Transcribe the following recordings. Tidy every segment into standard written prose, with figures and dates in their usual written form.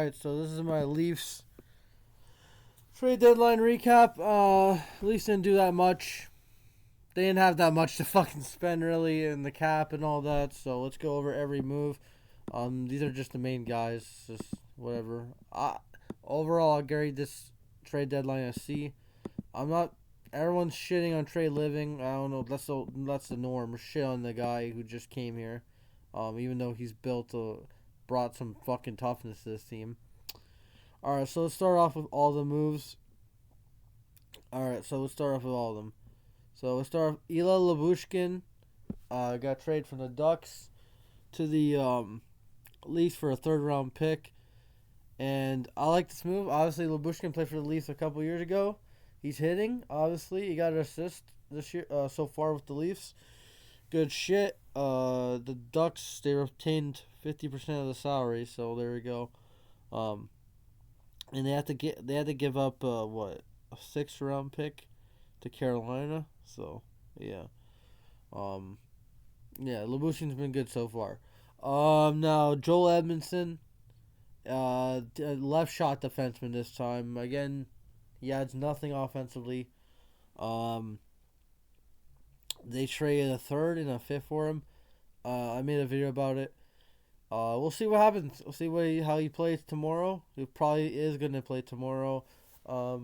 Alright, so this is my Leafs trade deadline recap. Leafs didn't do that much. They didn't have that much to fucking spend really in the cap and all that. So let's go over every move. These are just the main guys. Just whatever. Overall, I'll grade this trade deadline a C. I'm not. Everyone's shitting on Trey Living. I don't know. That's the norm. Shit on the guy who just came here. Even though he's brought some fucking toughness to this team. All right, so let's start off with all the moves. All right, so let's start off with all of them. So let's start off. Ila Labushkin got traded from the Ducks to the Leafs for a third-round pick. And I like this move. Obviously, Labushkin played for the Leafs a couple years ago. He's hitting, obviously. He got an assist this year so far with the Leafs. Good shit. The Ducks, they retained 50% of the salary, so there we go. And they had to give up a 6th-round pick to Carolina. So yeah. Labushkin's been good so far. Now Joel Edmondson, left shot defenseman this time. Again, he adds nothing offensively. They traded a 3rd and a 5th for him. I made a video about it. We'll see what happens. We'll see how he plays tomorrow. He probably is going to play tomorrow. I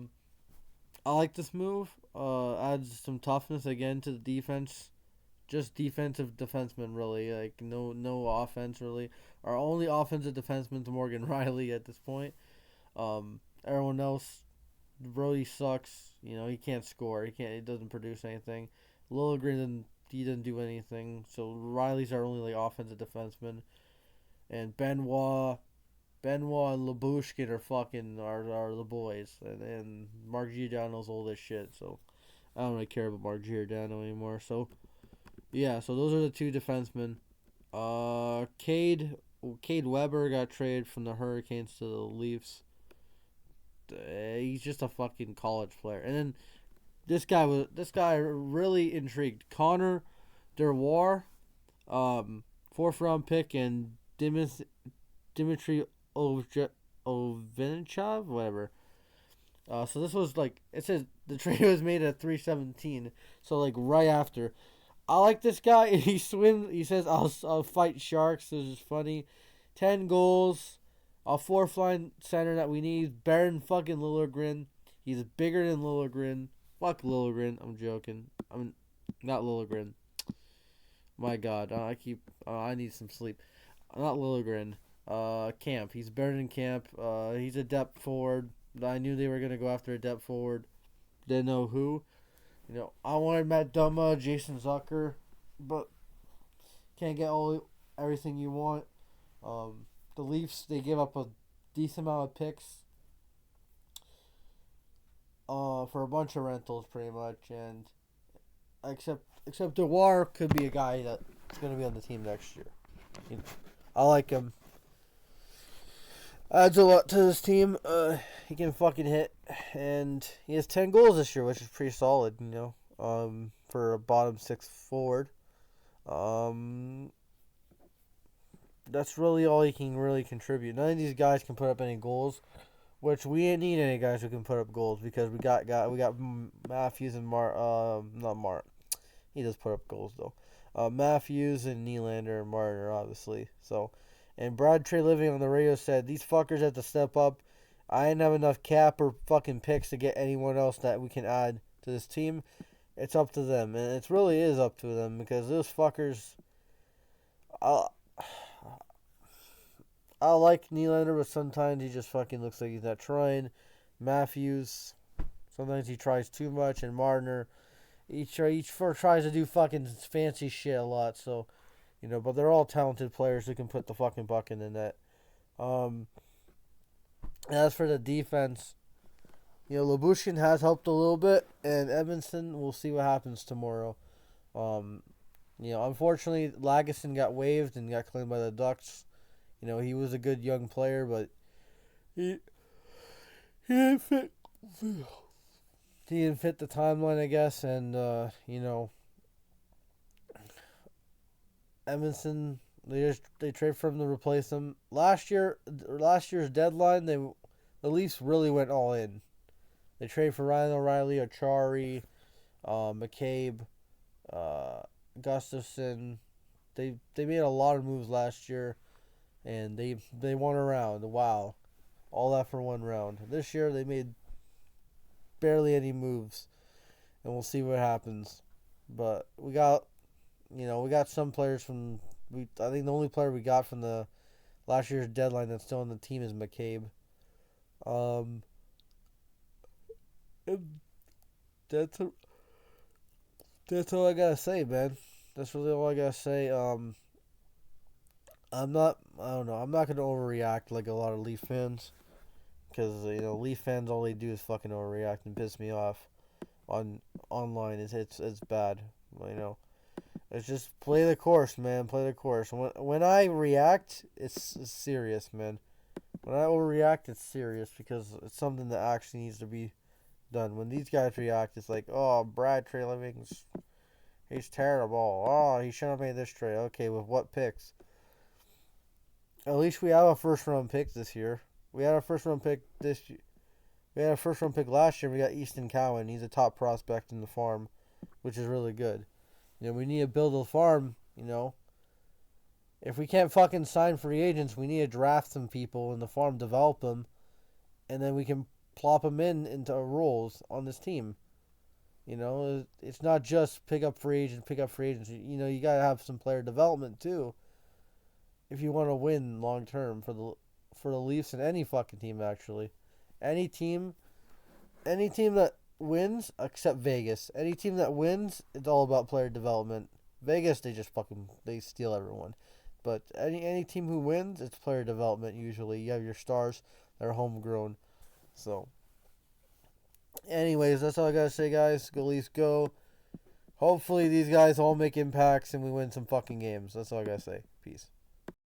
like this move. Adds some toughness again to the defense. Just defensive defenseman, really. Like, no offense, really. Our only offensive defenseman is Morgan Riley at this point. Everyone else really sucks. He can't score. He doesn't produce anything. Liljegren didn't do anything. So Riley's our only offensive defenseman. And Benoit and Labushkin are the boys. And Mark Giordano's old as shit. So I don't really care about Mark Giordano anymore. So yeah, so those are the 2 defensemen. Cade Weber got traded from the Hurricanes to the Leafs. He's just a fucking college player. And then this guy really intrigued. Connor Derwar, 4th-round pick, and Dmitry Ovenichov, whatever. So this was it says the trade was made at 3/17, so right after. I like this guy. He swims. He says, "I'll fight sharks." This is funny. 10 goals. A 4th-line center that we need. Baron fucking Liljegren. He's bigger than Liljegren. Fuck Liljegren. I'm joking. I'm not Liljegren. My God, I need some sleep. Not Liljegren. Camp. He's better than Camp. He's a depth forward. I knew they were gonna go after a depth forward. Didn't know who. I wanted Matt Dumba, Jason Zucker, but can't get everything you want. The Leafs, they gave up a decent amount of picks for a bunch of rentals, pretty much, and except Dewar could be a guy that's going to be on the team next year. I like him. Adds a lot to this team. He can fucking hit, and he has 10 goals this year, which is pretty solid, for a bottom 6 forward. That's really all he can really contribute. None of these guys can put up any goals, which we didn't need any guys who can put up goals because we got Matthews and not Mark. He does put up goals though. Matthews and Nylander and Marner, obviously. So, and Brad Trey Living on the radio said these fuckers have to step up. I didn't have enough cap or fucking picks to get anyone else that we can add to this team. It's up to them, and it really is up to them because those fuckers. I like Nylander, but sometimes he just fucking looks like he's not trying. Matthews, sometimes he tries too much, and Marner, he tries to do fucking fancy shit a lot. So, but they're all talented players who can put the fucking puck in the net. As for the defense, Labushkin has helped a little bit, and Edmondson, we'll see what happens tomorrow. Unfortunately, Lagesson got waived and got claimed by the Ducks. He was a good young player, but he didn't fit. He didn't fit the timeline, I guess, and Edmondson, They trade for him to replace him. Last year's deadline, the Leafs really went all in. They traded for Ryan O'Reilly, Achari, McCabe, uh, Gustafson. They made a lot of moves last year, and they won a round. Wow, all that for one round. This year they made barely any moves, and we'll see what happens. But we got some players from. I think the only player we got from the last year's deadline that's still on the team is McCabe. Um, that's that's all I gotta say, man. That's really all I gotta say. I don't know. I'm not gonna overreact like a lot of Leaf fans, because Leaf fans all they do is fucking overreact and piss me off on online. It's bad. You know, it's just play the course, man. Play the course. When I react, it's serious, man. When I overreact, it's serious because it's something that actually needs to be done. When these guys react, it's like, oh, Brad Treliving's he's terrible. Oh, he should have made this trade. Okay, with what picks? At least we have a first round pick this year. We had a first round pick this year. We had a first round pick last year. We got Easton Cowan. He's a top prospect in the farm, which is really good. We need to build a farm. If we can't fucking sign free agents, we need to draft some people in the farm, develop them, and then we can plop them into roles on this team. It's not just pick up free agents. You gotta have some player development too, if you want to win long term for the Leafs and any fucking team actually. Any team that wins except Vegas. Any team that wins, it's all about player development. Vegas, they steal everyone. But any team who wins, it's player development usually. You have your stars that are homegrown. So, anyways, that's all I gotta say, guys. Go Leafs, go. Hopefully these guys all make impacts and we win some fucking games. That's all I gotta say. Peace.